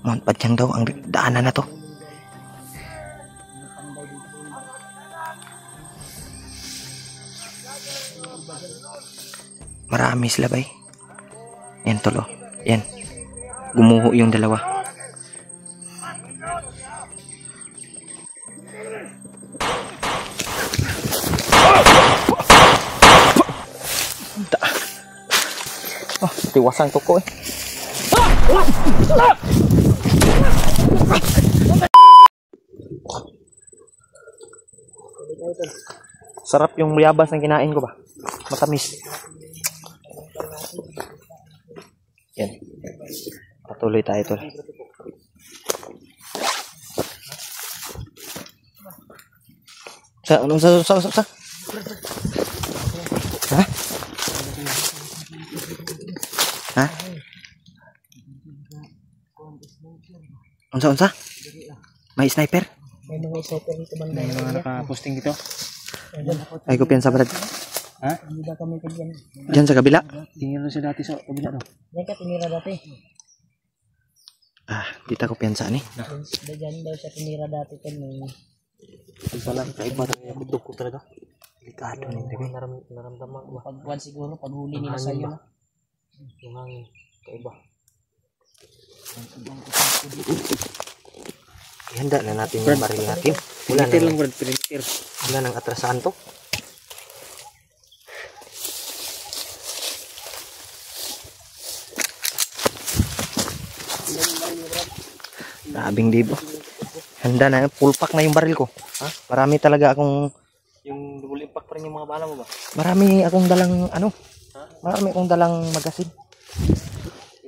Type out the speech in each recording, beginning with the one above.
Mount Padyang daw ang daanan na to. Marami sila bay. Yan tolo. Yan. Gumuho yung dalawa. Oh, tiwasan ko eh. Sarap yung buyabas na kinain ko ba? Matamis. Yan. Patuloy tayo tol. Anong sa? Ha? Ha? Unsa? May sniper? May mga sniper dito banda. May mga naka-posting dito. Ay ko piyansa brad. Ha? Hindi ba kami kagyan? Diyan sa kabila? Tingin mo siya dati sa kabila no? Diyan ka tinira dati. Dito ko piyansa ni. Diyan daw siya tinira dati kan may. Isa lang kaiba ng kutok talaga. Delikado ni diri naramdaman ko. Pagkuan siguro paghuli nila sa iyo. Yung kaiba. Ihanda na natin yung baril natin. Wala nang atrasahan to. Grabing dibo. Handa na, full pack na yung baril ko. Ha? Marami talaga akong yung double impact pa rin yung mga bala mo ba? Marami akong dalang ano? Ha? Marami akong dalang magasin.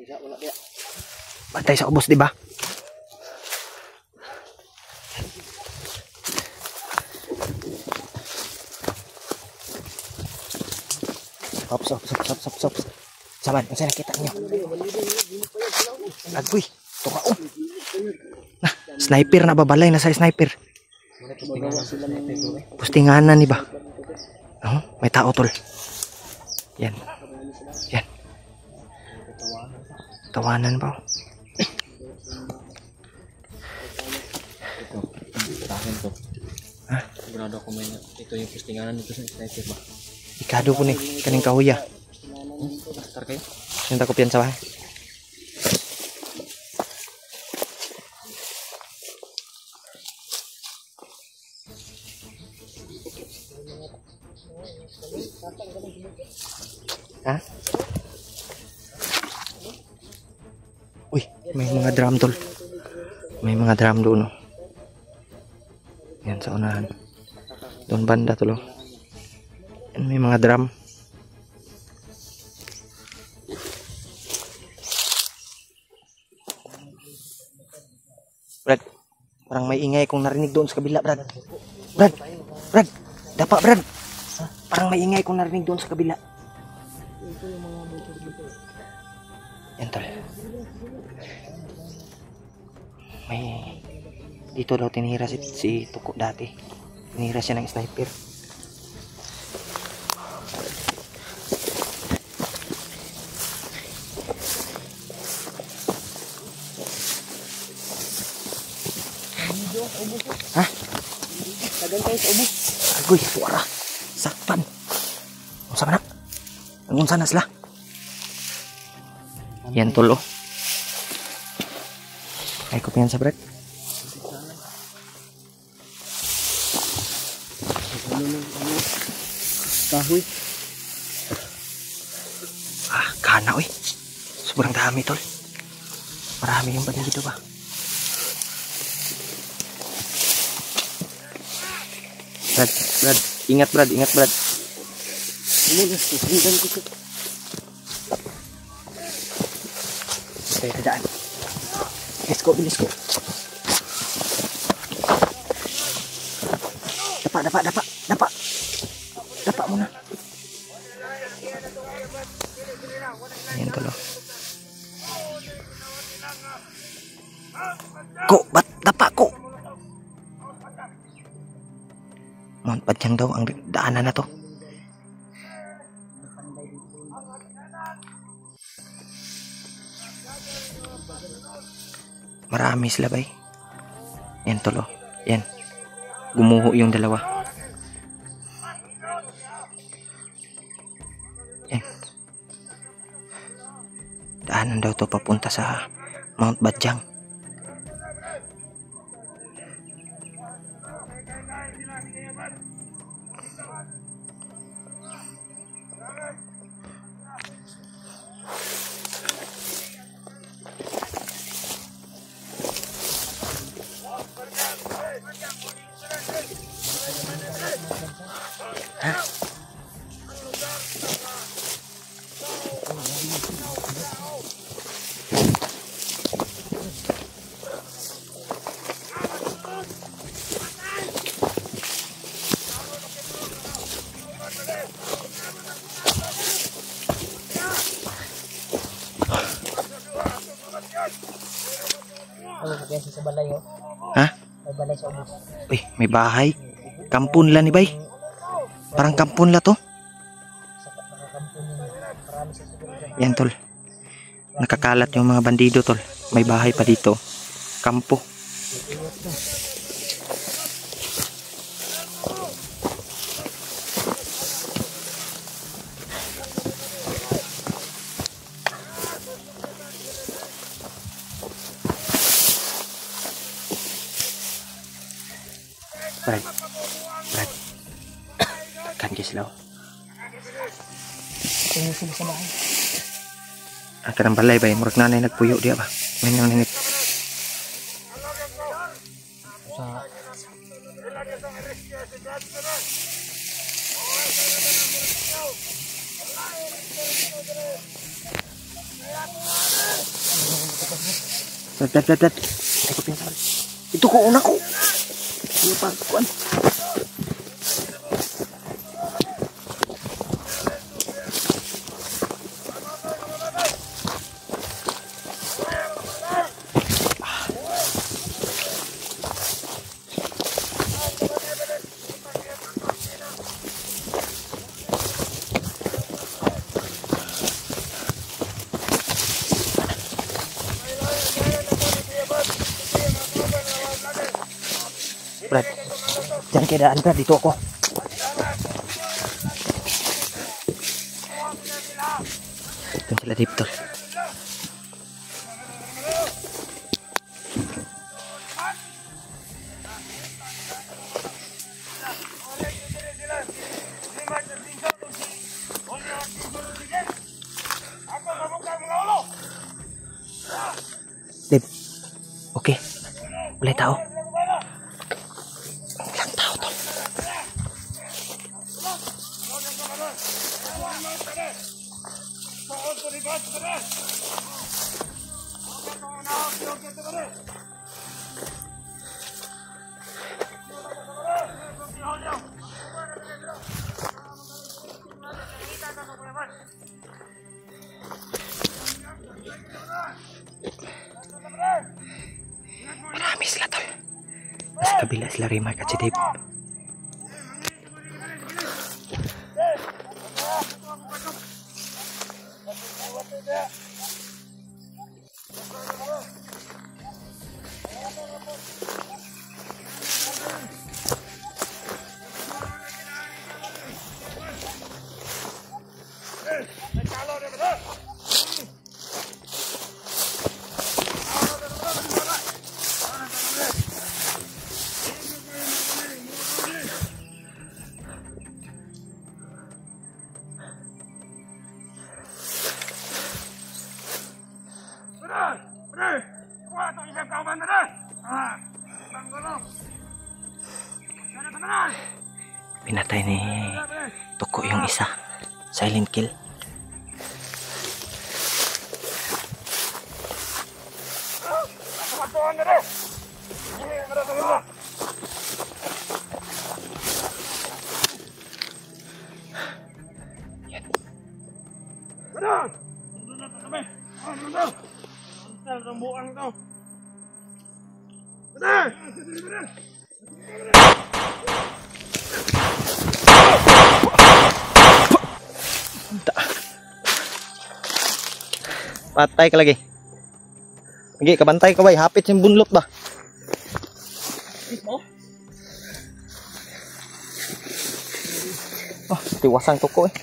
Wala kaya. Bantay sa ubos, di ba? Stop. Saban, ang sana kita niyo. Agoy, tukao. Nah, sniper na babalay na sa sniper. Pustinganan ni ba? Oh, may tao tol. Yan. Tawanan ba? Ha? Sigurado ako may ito yung postinganan nito sa sniper ba? Ikado po ni kaning kahuya. Pastor kayo? Sinta ko piyansa ba? Ha? Uy, may mga drum tol. May mga drum doon. Oh. Yan sa unahan. Doon banda tol. Oh. Yan, may mga drum. Brad, parang may ingay kung narinig doon sa kabila, Brad. Brad, dapa, Brad. Parang may ingay kung narinig doon sa kabila. Yan tol. May dito daw tinira si Tuko dati. Tinira siya ng sniper. Ha? Tagan kayo sa ubos. Agoy, suara. Sakpan. Unsa man na? Ang unsa na sila? Yan tol oh. Ay ko piyansa Brad. Kahoy. Kana oy. Sobrang dami tol. Marami yung bading dito ba? Brad, ingat Brad. Ini guys, sundan ko. Okay, tadaan. Let's go. Dapa muna. Ayan tol. Ba't dapa ko? Mount Padyang daw ang daanan na to. Marami sila bay. Yan tol oh. Yan. Gumuho yung dalawa. Yan. Daanan daw to papunta sa Mount Badyang. Ha? Ano sa kaya sa balay oh? Ha? May balay sa ubos. Uy, may bahay. Kampun la ni bay. Parang kampun la to. Sa nakakampun yun. Marami sa siguro. Yan tol. Nakakalat yung mga bandido tol. May bahay pa dito. Kampo. Brad. Brad. Kan sila. Tingin sila sa bahay. Ang kanang balay ba? Murag nanay nagpuyo dia ba? May nang nangit. Sa Dad. Ay ko pinsan. Ito ko una ko. Ano pa kuan? Brad, jangan keadaan Brad, dito ako. Doon sila dito. Dib, oke, boleh tahu? Ilang tao to? Marami sila tol. Nasa kabila sila Rimar at si Dave. Pinatay ni Tuko yung isa. Silent kill. Patay ka lagi. Sige, kabantay ka bay. Hapit yung bunlot ba? Oh, tiwasang tuko eh.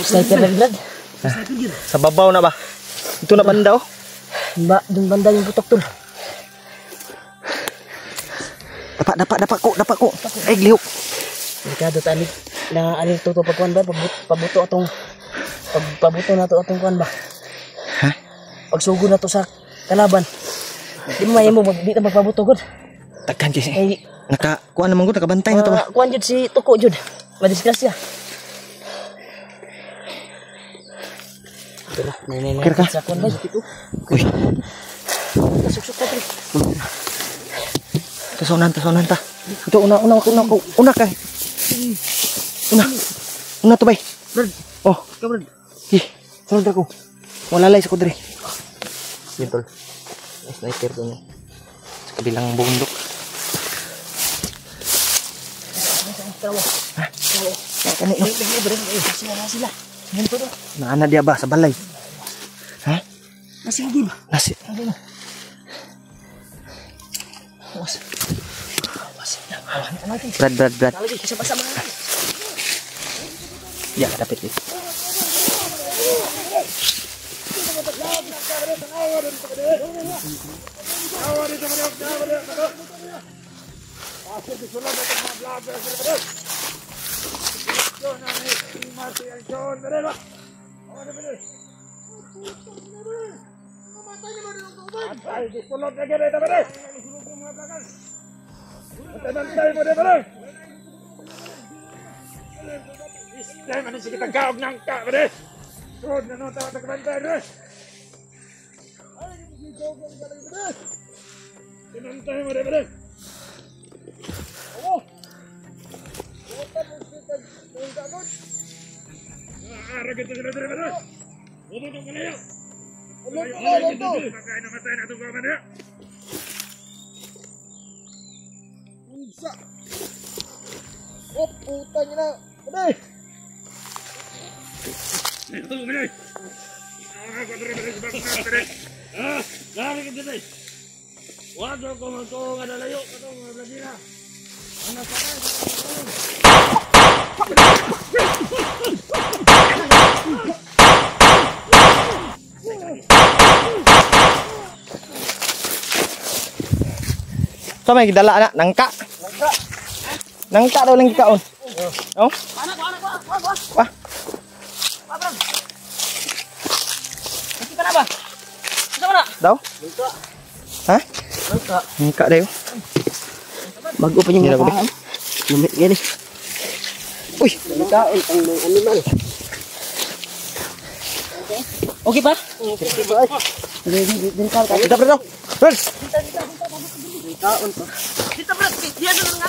Sniper na Brad. Sa babaw na ba? Ito na banda oh. Dun banda yung putok tol. Dapat ko. Ay, glihok. Delikado tani na aling tuto pagkuan ba pabuto atong pabuto na to atong kuan ba. Ha? Pagsugo na to sa kalaban. Di mo mahimo di ta magpabuto gud. Takkan kasi. Ay Kuha naman ko, nakabantay na to ba? kuan jud si tuko jud. Madisgrasya. Tara, nay. Kira ka? Sa kuan ba dito? Uy, Suksok ka pre. tasonan ta. Ito, una ka. Una to bay. Brad, Oh, ka Brad. sunod ako. Walalay sa kudre. Yun tol. Sniper ko niya. Sa kabilang bundok. Tawo. Kanino? Sila. Ganito do. Naana dia ba sa balay? Ha? Nasigi ba? Nasi. Brad. Lagi kasama-sama. Ya, dapat itu. Oh, putanya na. Udah. So may gidala na nangka. Nangka daw lang gikaon. Oh? Wah. Kita na ba? Kita na. Daw? Ha? Nangka. Nangka daw. Bago pa yung Gila, mukha. Lumit gini. Uy, Nangka ang animal. Okay pa? Okay pa. Din ka. kita bro. Bro. Kaon pa. Kita bro, dia na nga.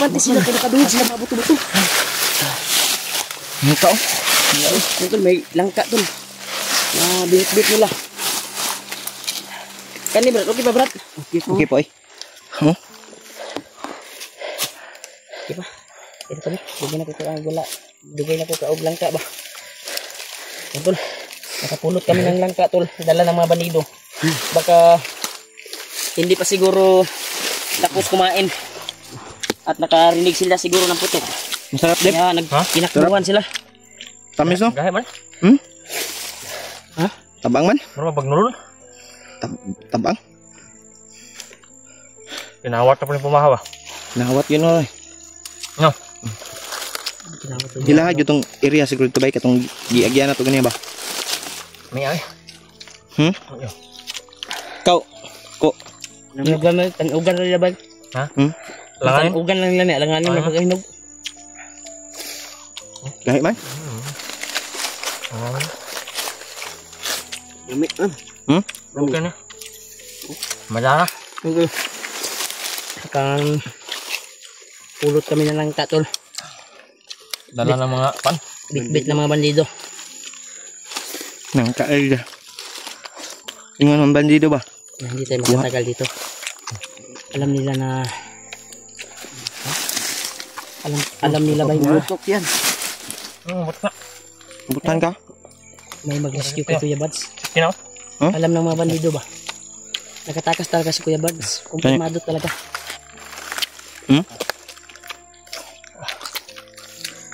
Abante sila kaya nakaduhod sila mga buto-buto. Nangka oh. Tol, may langka tol. Bit nila. Kani Brad, okay ba Brad? Okay po eh. Oh. Okay pa. Ito kami, bigyan na ko ang gula. Bigay na ko ka og langka ba. Yan tol. Nakapulot kami ng langka tol. Dala ng mga bandido. Baka hindi pa siguro tapos kumain. At nakarinig sila siguro ng putok. Masarap din. Kaya nagkinakbuhan sila. Tamis no? Gahe man. Ha? Tabang man? Mura pag nulun. Tabang. Pinawat ka pa ni pumahaw ah. Nahawat yun oh. No. Gila ha tong area siguro to bay katong giagyan na to ganiya ba? May ay. Kau ko Ugan na nila ba? Ha? Hmm? Langanin. Ugan lang nila. Langanin na pagkahinog. Kahit man. Dami, Hmm? Okay na. Madara. Kang pulot kami ng langka, tol. Dala ng mga pan. Bit-bit ng mga bandido. Nang kaay. Ingon ang bandido ba? Hindi tayo magtatagal dito. Alam nila na alam nila ba yung Butok yan. Bata. Butan ka? may mag-rescue kay Kuya Buds? Kinaw? Huh? Alam ng mga bandido ba? Nakatakas talaga si Kuya Buds. Kumpirmado talaga. Hmm?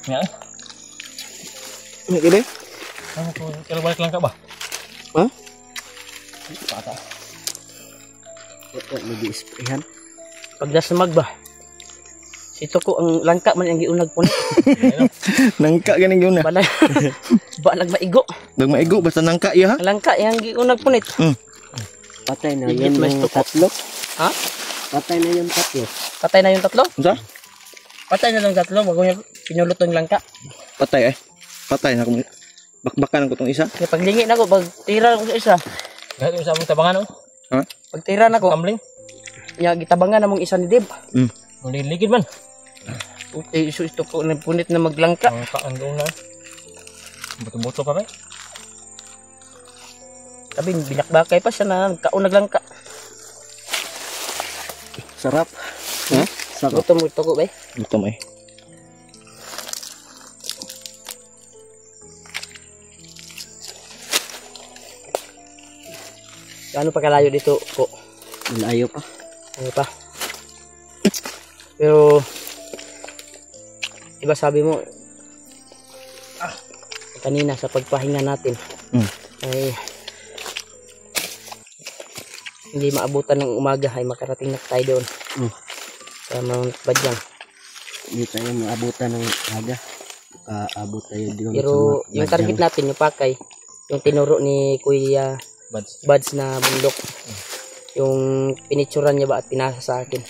Nga. Ano kaya? Kailan balik lang ka ba? Ha? Bata. Nag-i-sprayhan. Pagdasamag ba? Sito ko ang langka man ang giunag po. Nangka ganing yun na. Balag maigo. Bag maigo basta nangka iya ha? Ang langka yang giunag po nit. Patay na Bigit yun mas yung tuko. tatlo. Ha? Patay na yung tatlo. Patay na yung tatlo? Unsa? Patay na yung tatlo. Bago niya pinulot ng langka. Patay eh. Patay na ko. Bakbakan ko tong isa. Kaya paglingi na ko, pag tira na ko sa isa. Dahil yung sa among tabangan, oh. Ha? Pag tira na ko, Tumbling. niya gitabangan na mong isa ni Deb. Ligid man. Okay, so ito ko na punit na maglangka. Ang kaan doon na. Buto-buto pa rin. Sabi, binakbakay pa siya na nagkaon naglangka. Sarap. Ha? Sarap. Gutom mo ito ko ba eh? Ito mo eh. Gaano pa kalayo dito ko? Malayo pa. Ano pa? Pero, diba sabi mo, kanina sa pagpahinga natin, ay hindi maabutan ng umaga ay makarating na tayo doon sa Mount Badyang. Hindi tayo maabutan ng aga. Aabot tayo doon Pero sa yung target natin, yung pakay, yung tinuro ni Kuya Buds na bundok, yung pinitsuran niya ba at pinasa sa akin.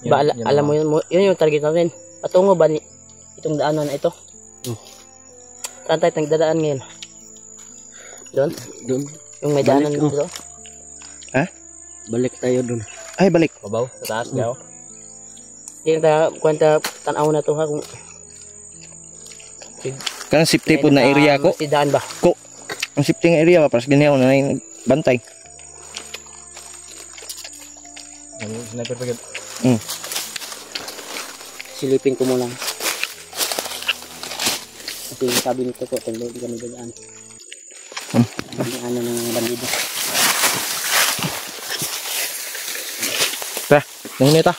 Ba, alam mo yun yung target natin. Patungo ba ni itong daanan na ito? Saan tayo nagdadaan ngayon? Doon? Doon. Yung may daanan dito? Ha? Balik tayo doon. Ay balik. Babaw, sa taas niya, oh. Hindi na kwenta tanaw na to ha kung Kanang safety po na area ko. si daan ba? Ko. Ang safety nga area ba para ganyan na yung bantay. Ang sniper pa gid. Silipin ko mo lang. Kasi yung sabi nito ko, talo di kami dadaan. Ano ng bandido. Tara, nanginita.